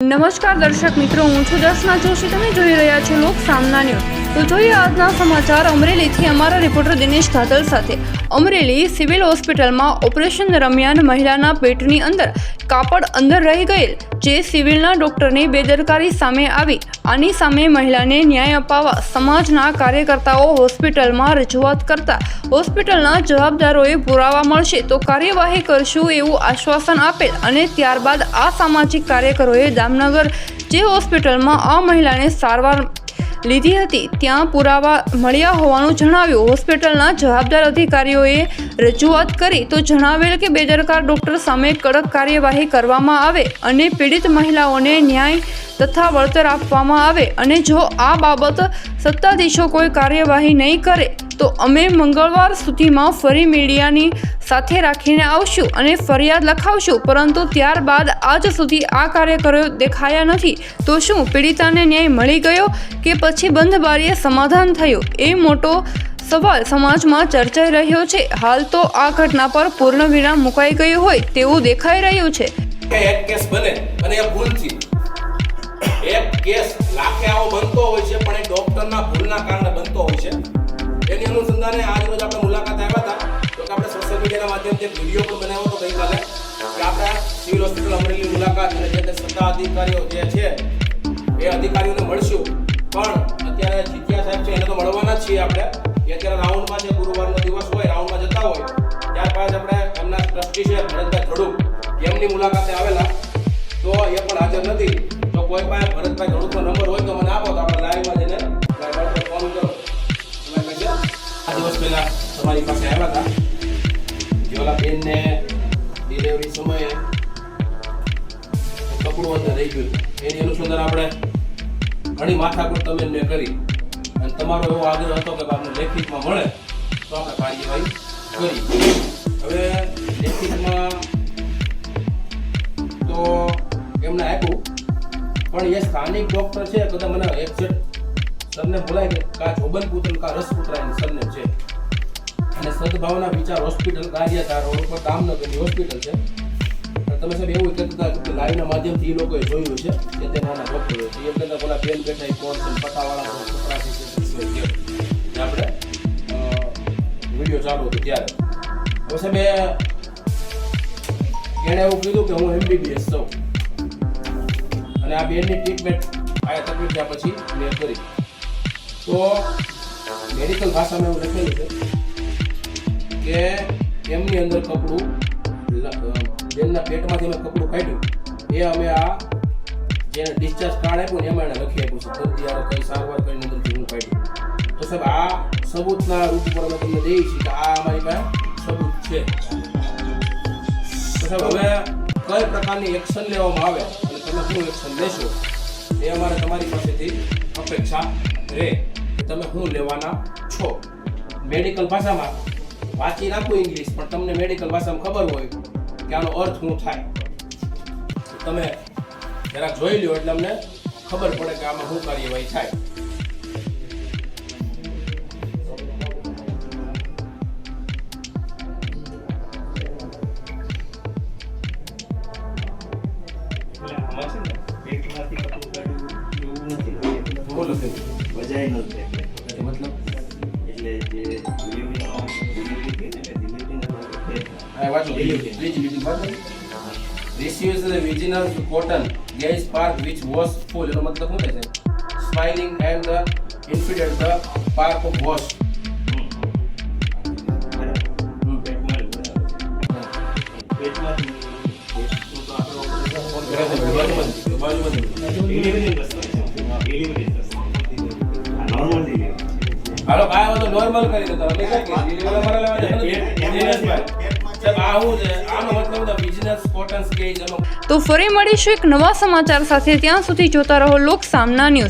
નમસ્કાર દર્શક મિત્રો, હું છું દર્શના જોશી. તમે જોઈ રહ્યા છો લોક સામના ન્યૂઝ. તો જોઈએ આજના સમાચાર અમરેલીથી અમારા રિપોર્ટર દિનેશ ઘાતલ સાથે. અમરેલી સિવિલ હોસ્પિટલમાં ઓપરેશન દરમિયાન મહિલાના પેટની અંદર કાપડ અંદર રહી ગયેલ જે સિવિલના ડોક્ટરની બેદરકારી સામે આવી. આની સામે મહિલાને ન્યાય અપાવવા સમાજના કાર્યકર્તાઓ હોસ્પિટલમાં રજૂઆત કરતા હોસ્પિટલના જવાબદારોએ પુરાવા મળશે તો કાર્યવાહી કરશું એવું આશ્વાસન આપેલ અને ત્યારબાદ આ સામાજિક કાર્યકરોએ દામનગર જે હોસ્પિટલમાં આ મહિલાને સારવાર લીધી હતી ત્યાં પુરાવા મળ્યા હોવાનું જણાવ્યું. હોસ્પિટલના જવાબદાર અધિકારીઓએ રજૂઆત કરી તો જણાવેલ કે બેદરકાર ડોક્ટર સામે કડક કાર્યવાહી કરવામાં આવે અને પીડિત મહિલાઓને ન્યાય તથા વળતર આપવામાં આવે અને જો આ બાબત સત્તાધીશો કોઈ કાર્યવાહી નહીં કરે તો અમે મંગળવાર સુધીમાં ફરી મીડિયાની સાથે રાખીને આવશું અને ફરિયાદ લખાવશું. પરંતુ ત્યારબાદ આજ સુધી આ કાર્યકરો દેખાયા નથી. તો શું પીડિતાને ન્યાય મળી ગયો કે પછી બંધ બારીએ સમાધાન થયું? એ મોટો સવાલ સમાજમાં ચર્ચાઈ રહ્યો છે. હાલ તો આ ઘટના પર પૂર્ણ વિરામ મુકાઈ ગયું હોય તેવું દેખાઈ રહ્યું છે. એક કેસ બને અને એ ભૂલથી એક કેસ લાખે આવો બનતો હોય છે, પણ એ ડોક્ટરના ભૂલના કારણે બનતો હોય છે. એની અનુસંધાને આજ રોજ આપણે મુલાકાત આવ્યા હતા. તો કે આપણે સોશિયલ મીડિયાના માધ્યમથી વિડીયો પણ બનાવ્યો હતો ગઈકાલે કે આપણે સિવિલ હોસ્પિટલ અમરેલી મુલાકાત અને જે સત્તા અધિકારીઓ જે છે એ અધિકારીઓને મળશું. પણ અત્યારે જીત્યા સાહેબ છે એને તો મળવાના જ છીએ આપણે. એ અત્યારે રાઉન્ડમાં છે, ગુરુવારનો દિવસ હોય, રાઉન્ડમાં જતા હોય. ત્યારબાદ આપણે એમના ટ્રસ્ટી છે ભરતભાઈ ધડુક, એમની મુલાકાતે આવેલા તો એ પણ હાજર નથી. તો કોઈ પાસે ભરતભાઈ ધડુકનો નંબર હોય તો મને આપો તો આપણે લાઈવમાં જઈને ફોન કરો. આ દિવસ પહેલા તમારી પાસે આવ્યા હતા જેઓલા બેનને ડિલિવરી સમયે કપડું અંદર રહી ગયું. એની અનુસંધાન આપણે ઘણી માથાકૂટ તમે એમને કરી અને તમારો એવો આગ્રહ હતો કે આપણે લેખિતમાં મળે તો આપણે કાર્યવાહી કરી. હવે લેખિતમાં તો એમને આપ્યું, પણ એ સ્થાનિક ડોક્ટર છે કદાચ મને એક્ઝેક્ટ સરને બોલાય કે કા જોબનપુત્ર કા રસપુત્રાની સરને છે અને સદભાવના વિચાર હોસ્પિટલ કાર્યધાર રોડ પર દામનગરની હોસ્પિટલ છે. તમે સાહેબ એવું કહેતા કે લાઈવના માધ્યમથી એ લોકોએ જોયું છે કે તે નાના ડોક્ટરો છે. એમ કહેતા બોલા બેન બેઠા કોણ છે પટાવાળા છોકરા છે આપણે વિડીયો ચાલુ હતો ત્યારે. હવે સાહેબ એણે એવું કીધું કે હું MBBS છું અને આ બેનની ટ્રીટમેન્ટ આ તકલીફ થયા પછી મેં કરી. તો મેડિકલ ભાષામાં એવું લખેલું છે કે એમની અંદર કપડું બેનના પેટમાંથી મેં કપડું કાઢ્યું એ અમે આ જેને ડિસ્ચાર્જ કાર્ડ આપ્યું ને એમાં એને લખી આપ્યું છે દર્દીયારો કઈ સારવાર કરીને અંદરથી હું કાઢ્યું. તો સાહેબ આ સબૂતના રૂપ પર અમે તમને દઈએ છીએ કે આ અમારી પાસે સબૂત છે. તો સાહેબ હવે કઈ પ્રકારની એક્શન લેવામાં આવે અને તમે શું એક્શન લેશો એ અમારે તમારી પાસેથી અપેક્ષા રહે કે તમે શું લેવાના છો. મેડિકલ ભાષામાં વાંચી નાખું ઇંગ્લિશ, પણ તમને મેડિકલ ભાષામાં ખબર હોય કે આનો અર્થ શું થાય તમે જરાક જોઈ લો એટલે અમને ખબર પડે કે આમાં શું કાર્યવાહી થાય. Receives the vaginal cotton gas part which was full. એનો મતલબ શું થાય છે? Smiling and the infidel the part of wash. હાલો આ બધું નોર્મલ કરી દો તમે કે અમારે લેવા તો ફરી મળીશું એક નવા સમાચાર સાથે. ત્યાં સુધી જોતા રહો લોક સામના ન્યૂઝ.